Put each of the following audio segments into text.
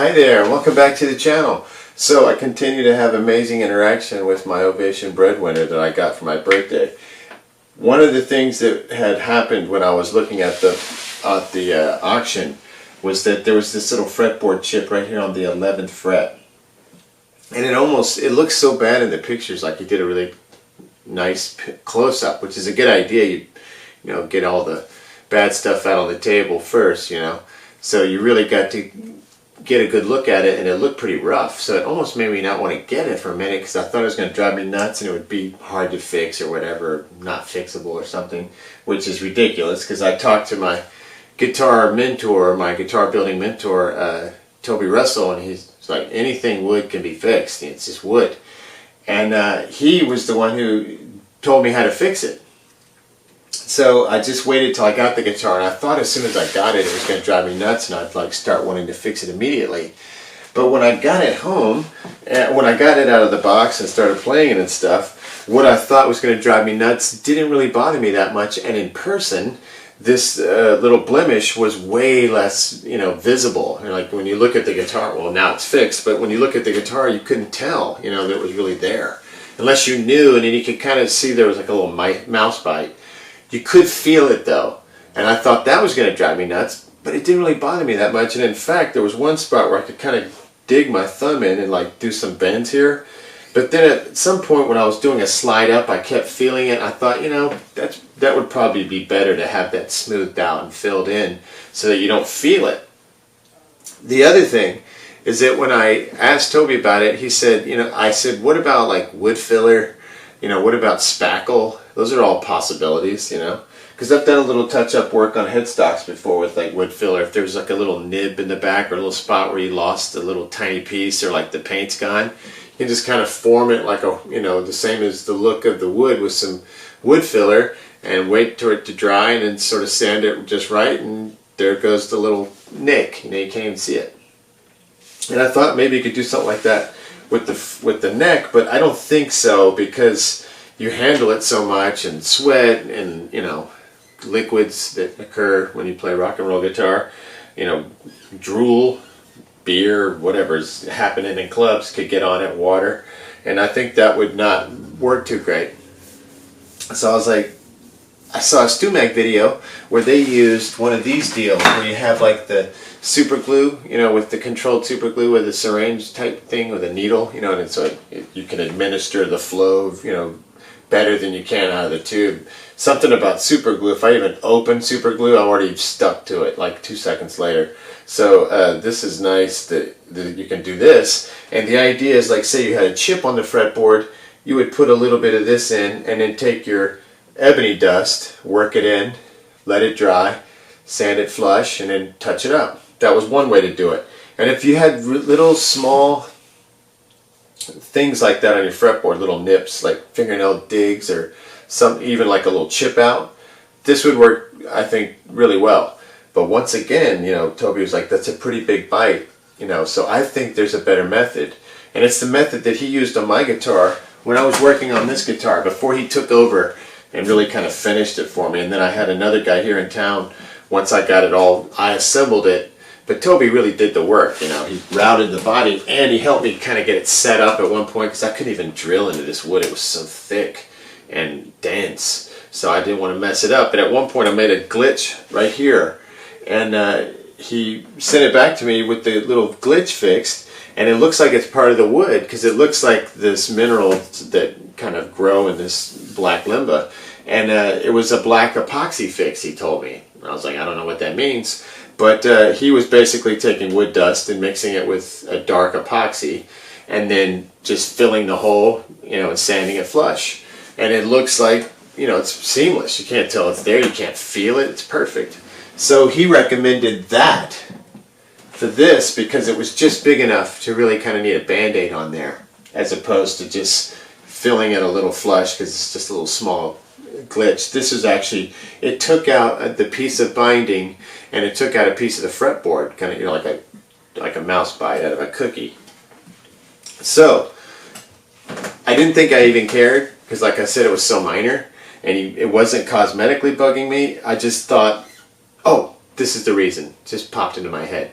Hi there, welcome back to the channel. So I continue to have amazing interaction with my Ovation breadwinner that I got for my birthday. One of the things that had happened when I was looking at the auction was that there was this little fretboard chip right here on the 11th fret. And it looks so bad in the pictures, like you did a really nice close-up, which is a good idea. You know, get all the bad stuff out on the table first, you know. So you really got to get a good look at it, and it looked pretty rough. So it almost made me not want to get it for a minute, because I thought it was going to drive me nuts and it would be hard to fix or whatever, not fixable or something, which is ridiculous, because I talked to my guitar mentor, my guitar building mentor, Toby Russell, and he's like, anything wood can be fixed. It's just wood. And he was the one who told me how to fix it. So I just waited till I got the guitar, and I thought as soon as I got it, it was going to drive me nuts, and I'd like start wanting to fix it immediately. But when I got it home, when I got it out of the box and started playing it and stuff, what I thought was going to drive me nuts didn't really bother me that much. And in person, this little blemish was way less, you know, visible. And like when you look at the guitar, well, now it's fixed, but when you look at the guitar, you couldn't tell, you know, that it was really there, unless you knew. And then you could kind of see there was like a little mouse bite. You could feel it though, and I thought that was going to drive me nuts, but it didn't really bother me that much. And in fact, there was one spot where I could kind of dig my thumb in and like do some bends here. But then at some point when I was doing a slide up, I kept feeling it. I thought, you know, that would probably be better to have that smoothed out and filled in so that you don't feel it. The other thing is that when I asked Toby about it, he said, you know, I said, what about like wood filler? You know, what about spackle? Those are all possibilities, you know. Because I've done a little touch-up work on headstocks before with like wood filler. If there's like a little nib in the back or a little spot where you lost a little tiny piece or like the paint's gone, you can just kind of form it like a, you know, the same as the look of the wood with some wood filler and wait for it to dry and then sort of sand it just right, and there goes the little nick. You know, you can't even see it. And I thought maybe you could do something like that with the neck, but I don't think so, because you handle it so much, and sweat and, you know, liquids that occur when you play rock and roll guitar, you know, drool, beer, whatever's happening in clubs could get on it, water, and I think that would not work too great. So I was like, I saw a StuMag video where they used one of these deals where you have like the super glue, you know, with the controlled super glue with a syringe type thing with a needle, you know, and so you can administer the flow of, you know, better than you can out of the tube. Something about super glue, if I even open super glue, I'm already stuck to it like 2 seconds later. So this is nice that you can do this. And the idea is, like, say you had a chip on the fretboard, you would put a little bit of this in and then take your ebony dust, work it in, let it dry, sand it flush, and then touch it up. That was one way to do it. And if you had little small things like that on your fretboard, little nips like fingernail digs or some, even like a little chip out, this would work, I think, really well. But once again, you know, Toby was like, that's a pretty big bite, you know, so I think there's a better method. And it's the method that he used on my guitar when I was working on this guitar before he took over and really kind of finished it for me. And then I had another guy here in town, once I got it all, I assembled it. But Toby really did the work, you know. He routed the body, and he helped me kind of get it set up at one point, because I couldn't even drill into this wood. It was so thick and dense, so I didn't want to mess it up. But at one point I made a glitch right here, and he sent it back to me with the little glitch fixed, and it looks like it's part of the wood, because it looks like this mineral that kind of grow in this black limba, and it was a black epoxy fix, he told me. I was like, I don't know what that means. But he was basically taking wood dust and mixing it with a dark epoxy, and then just filling the hole, you know, and sanding it flush. And it looks like, you know, it's seamless. You can't tell it's there. You can't feel it. It's perfect. So he recommended that for this, because it was just big enough to really kind of need a Band-Aid on there, as opposed to just filling it a little flush because it's just a little small glitch. This is actually, it took out the piece of binding, and it took out a piece of the fretboard, kind of, you know, like a mouse bite out of a cookie. So I didn't think I even cared, because like I said, it was so minor, and it wasn't cosmetically bugging me. I just thought, oh, this is the reason. It just popped into my head.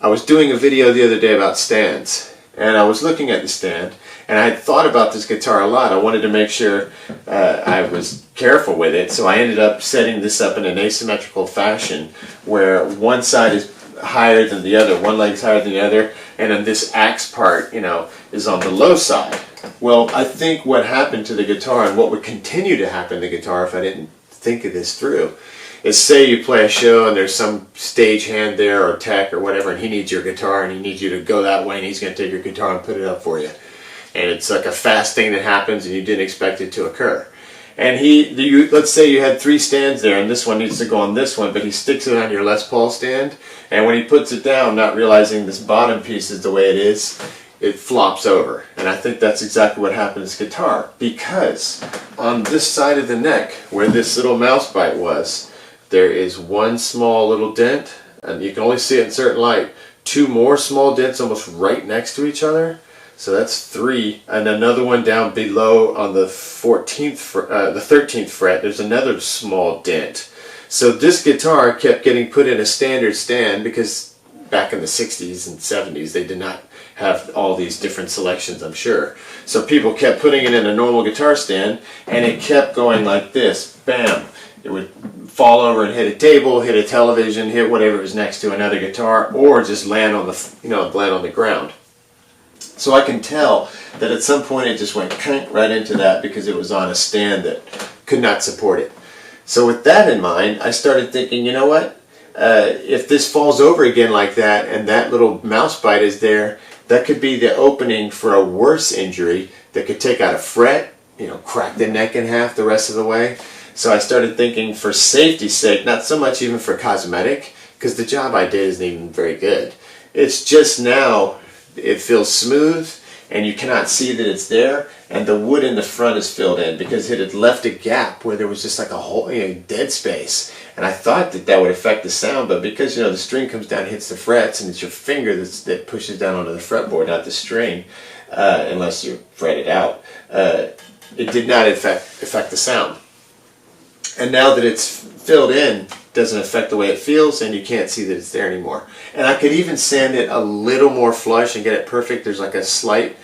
I was doing a video the other day about stands, and I was looking at the stand, and I had thought about this guitar a lot. I wanted to make sure I was careful with it, so I ended up setting this up in an asymmetrical fashion where one side is higher than the other, one leg's higher than the other, and then this axe part, you know, is on the low side. Well, I think what happened to the guitar, and what would continue to happen to the guitar if I didn't think of this through, is say you play a show and there's some stage hand there or tech or whatever, and he needs your guitar and he needs you to go that way, and he's going to take your guitar and put it up for you. And it's like a fast thing that happens and you didn't expect it to occur. And let's say you had 3 stands there, and this one needs to go on this one, but he sticks it on your Les Paul stand, and when he puts it down, not realizing this bottom piece is the way it is, it flops over. And I think that's exactly what happened to this guitar, because on this side of the neck, where this little mouse bite was, there is one small little dent, and you can only see it in certain light, 2 more small dents almost right next to each other. So that's 3, and another one down below on the 13th fret, there's another small dent. So this guitar kept getting put in a standard stand, because back in the 60s and 70s they did not have all these different selections, I'm sure. So people kept putting it in a normal guitar stand, and it kept going like this, bam. It would fall over and hit a table, hit a television, hit whatever was next to another guitar, or just land on the, land on the ground. So I can tell that at some point it just went right into that because it was on a stand that could not support it. So with that in mind, I started thinking, you know what? If this falls over again like that and that little mouse bite is there, that could be the opening for a worse injury that could take out a fret, crack the neck in half the rest of the way. So I started thinking, for safety's sake, not so much even for cosmetic, because the job I did isn't even very good. It's just now it feels smooth and you cannot see that it's there, and the wood in the front is filled in because it had left a gap where there was just like a whole dead space. And I thought that would affect the sound, but because the string comes down and hits the frets, and it's your finger that pushes down onto the fretboard, not the string, unless you fret it out, it did not affect the sound. And now that it's filled in, it doesn't affect the way it feels, and you can't see that it's there anymore. And I could even sand it a little more flush and get it perfect. There's like a slight,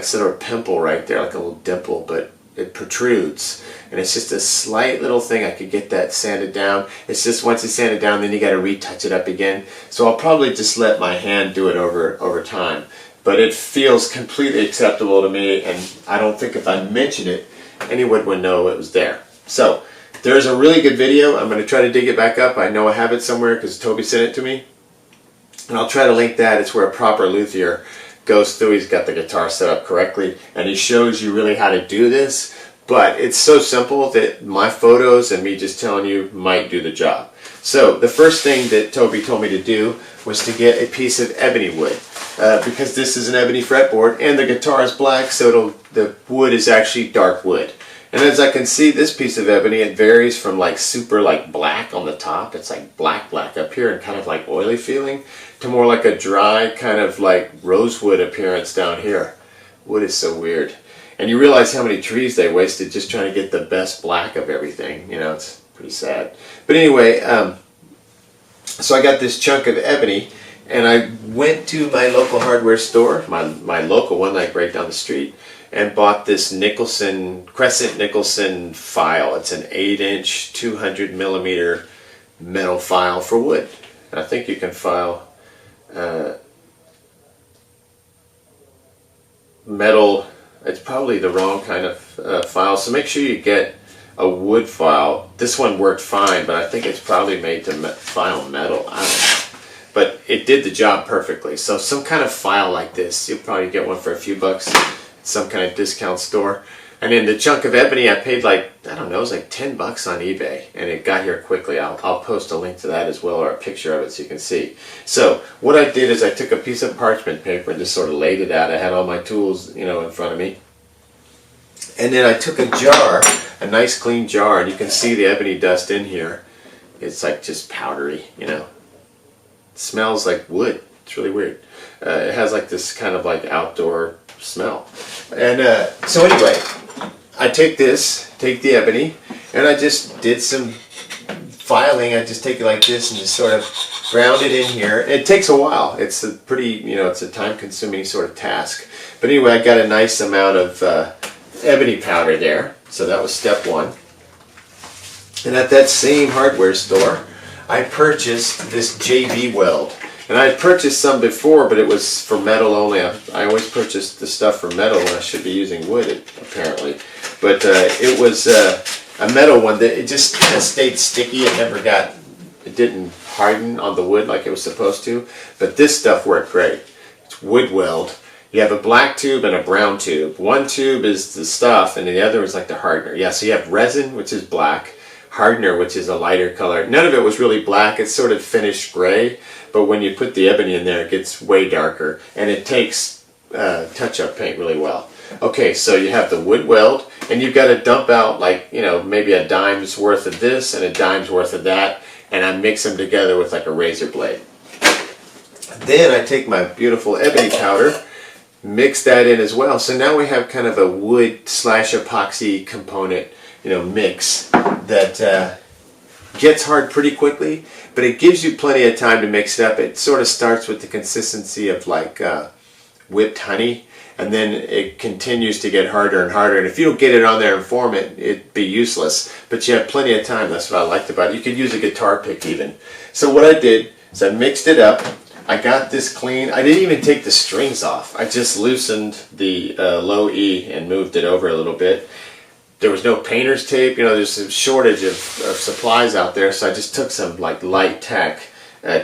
sort of pimple right there, like a little dimple, but it protrudes. And it's just a slight little thing. I could get that sanded down. It's just once it's sanded down, then you got to retouch it up again. So I'll probably just let my hand do it over time. But it feels completely acceptable to me, and I don't think if I mention it, anyone would know it was there. So there's a really good video. I'm going to try to dig it back up. I know I have it somewhere because Toby sent it to me. And I'll try to link that. It's where a proper luthier goes through. He's got the guitar set up correctly, and he shows you really how to do this. But it's so simple that my photos and me just telling you might do the job. So the first thing that Toby told me to do was to get a piece of ebony wood. Because this is an ebony fretboard and the guitar is black, so the wood is actually dark wood. And as I can see, this piece of ebony, it varies from super black on the top, it's like black up here and kind of like oily feeling, to more like a dry kind of like rosewood appearance down here. Wood is so weird. And you realize how many trees they wasted just trying to get the best black of everything. It's pretty sad. But anyway, so I got this chunk of ebony, and I went to my local hardware store, my local one right down the street, and bought this Crescent Nicholson file. It's an 8-inch, 200 millimeter metal file for wood. And I think you can file metal. It's probably the wrong kind of file, so make sure you get a wood file. This one worked fine, but I think it's probably made to file metal. I don't know. But it did the job perfectly. So some kind of file like this, you'll probably get one for a few bucks at some kind of discount store. And then the chunk of ebony, I paid it was like 10 bucks on eBay, and it got here quickly. I'll post a link to that as well, or a picture of it so you can see. So what I did is I took a piece of parchment paper and just sort of laid it out. I had all my tools, in front of me. And then I took a jar, a nice clean jar, and you can see the ebony dust in here. It's like just powdery, It smells like wood. It's really weird. It has like this kind of like outdoor smell. And so anyway, I take the ebony, and I just did some filing. I just take it like this and just sort of ground it in here. It takes a while. It's a pretty, it's a time-consuming sort of task. But anyway, I got a nice amount of ebony powder there. So that was step one. And at that same hardware store, I purchased this JB weld. And I had purchased some before, but it was for metal only. I always purchased the stuff for metal when I should be using wood, apparently. But it was a metal one that it just kind of stayed sticky. It didn't harden on the wood like it was supposed to. But this stuff worked great. It's wood weld. You have a black tube and a brown tube. One tube is the stuff, and the other is like the hardener. Yeah, so you have resin, which is black, hardener, which is a lighter color. None of it was really black. It's sort of finished gray. But when you put the ebony in there, it gets way darker, and it takes touch-up paint really well. Okay, so you have the wood weld, and you've got to dump out like, maybe a dime's worth of this and a dime's worth of that, and I mix them together with like a razor blade. Then I take my beautiful ebony powder, mix that in as well. So now we have kind of a wood / epoxy component, mix that gets hard pretty quickly, but it gives you plenty of time to mix it up. It sort of starts with the consistency of like whipped honey, and then it continues to get harder and harder. And if you don't get it on there and form it, it'd be useless. But you have plenty of time. That's what I liked about it. You could use a guitar pick even. So what I did is I mixed it up. I got this clean. I didn't even take the strings off. I just loosened the low E and moved it over a little bit. There was no painter's tape. There's a shortage of supplies out there, so I just took some like light tack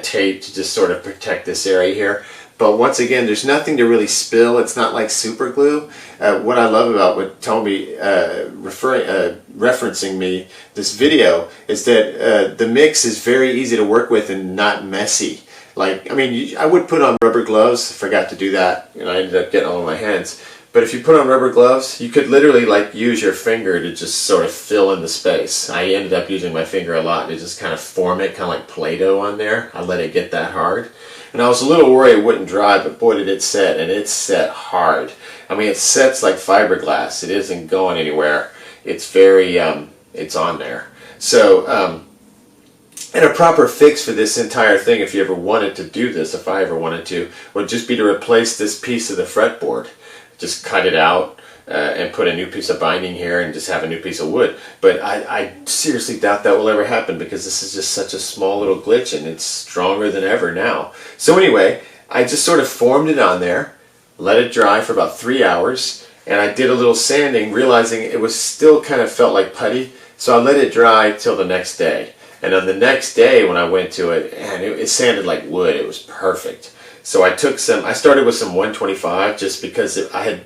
tape to just sort of protect this area here. But once again, there's nothing to really spill. It's not like super glue. What I love about what Tommy referencing me this video is that the mix is very easy to work with and not messy. Like, I would put on rubber gloves. I forgot to do that, and I ended up getting all on my hands. But if you put on rubber gloves, you could literally like use your finger to just sort of fill in the space. I ended up using my finger a lot to just kind of form it, kind of like Play-Doh on there. I let it get that hard. And I was a little worried it wouldn't dry, but boy did it set, and it set hard. It sets like fiberglass. It isn't going anywhere. It's very, it's on there. So, and a proper fix for this entire thing, if you ever wanted to do this, if I ever wanted to, would just be to replace this piece of the fretboard. Just cut it out and put a new piece of binding here and just have a new piece of wood. But I seriously doubt that will ever happen, because this is just such a small little glitch, and it's stronger than ever now. So anyway, I just sort of formed it on there, let it dry for about 3 hours, and I did a little sanding, realizing it was still kind of felt like putty, so I let it dry till the next day. And on the next day when I went to it, and it sanded like wood. It was perfect. So I started with some 125 just because I had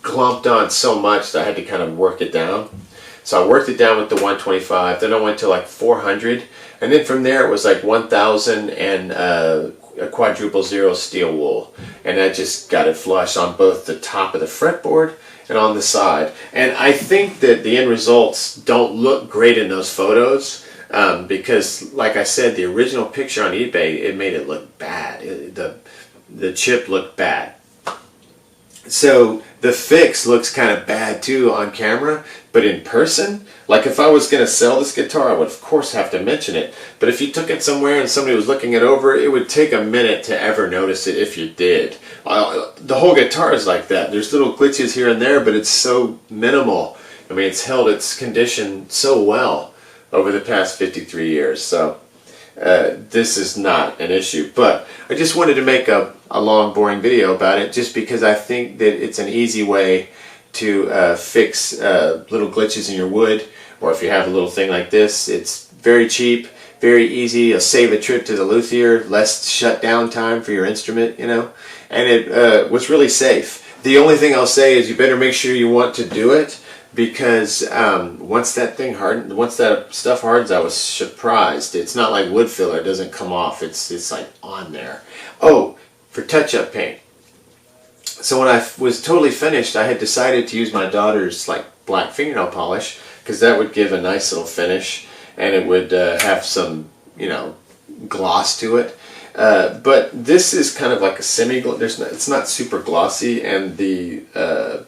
clumped on so much that I had to kind of work it down. So I worked it down with the 125, then I went to like 400, and then from there it was like 1000 and a quadruple zero steel wool. And I just got it flush on both the top of the fretboard and on the side. And I think that the end results don't look great in those photos. Because, like I said, the original picture on eBay, it made it look bad. The chip looked bad. So the fix looks kind of bad too on camera, but in person, like if I was going to sell this guitar, I would of course have to mention it. But if you took it somewhere and somebody was looking it over, it would take a minute to ever notice it if you did. The whole guitar is like that. There's little glitches here and there, but it's so minimal. It's held its condition so well over the past 53 years, so this is not an issue. But I just wanted to make a long, boring video about it, just because I think that it's an easy way to fix little glitches in your wood, or if you have a little thing like this. It's very cheap, very easy. You'll save a trip to the luthier, less shutdown time for your instrument, and it was really safe. The only thing I'll say is you better make sure you want to do it, because once that stuff hardens, I was surprised. It's not like wood filler; it doesn't come off. It's like on there. Oh, for touch-up paint. So when I was totally finished, I had decided to use my daughter's like black fingernail polish, because that would give a nice little finish, and it would have some gloss to it. But this is kind of like a semi-gloss. It's not super glossy, and the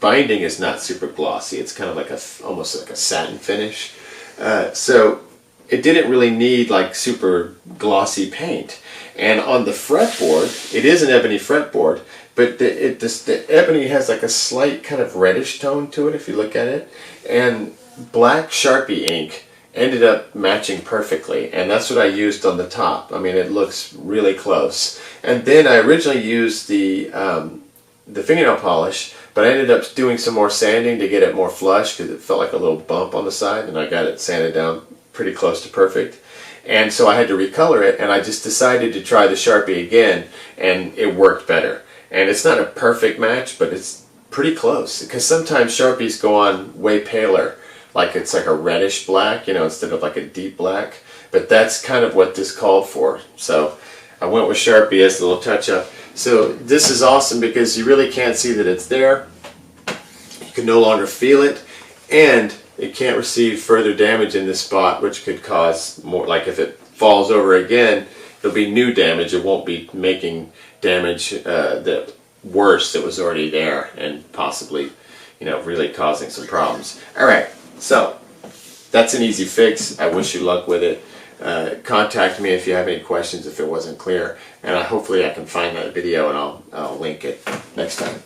binding is not super glossy. It's kind of like almost like a satin finish. So it didn't really need like super glossy paint. And on the fretboard, it is an ebony fretboard, but the ebony has like a slight kind of reddish tone to it if you look at it. And black Sharpie ink ended up matching perfectly, and that's what I used on the top. I mean, it looks really close. And then I originally used the fingernail polish, but I ended up doing some more sanding to get it more flush because it felt like a little bump on the side, and I got it sanded down pretty close to perfect. And so I had to recolor it, and I just decided to try the Sharpie again, and it worked better. And it's not a perfect match, but it's pretty close, because sometimes Sharpies go on way paler, like it's like a reddish black, you know, instead of like a deep black. But that's kind of what this called for. So I went with Sharpie as the little touch-up. So this is awesome because you really can't see that it's there. You can no longer feel it, and it can't receive further damage in this spot, which could cause more, like if it falls over again, it'll be new damage. It won't be making damage that worse that was already there and possibly, you know, really causing some problems. All right, so that's an easy fix. I wish you luck with it. Contact me if you have any questions if it wasn't clear, and hopefully I can find that video and I'll link it next time.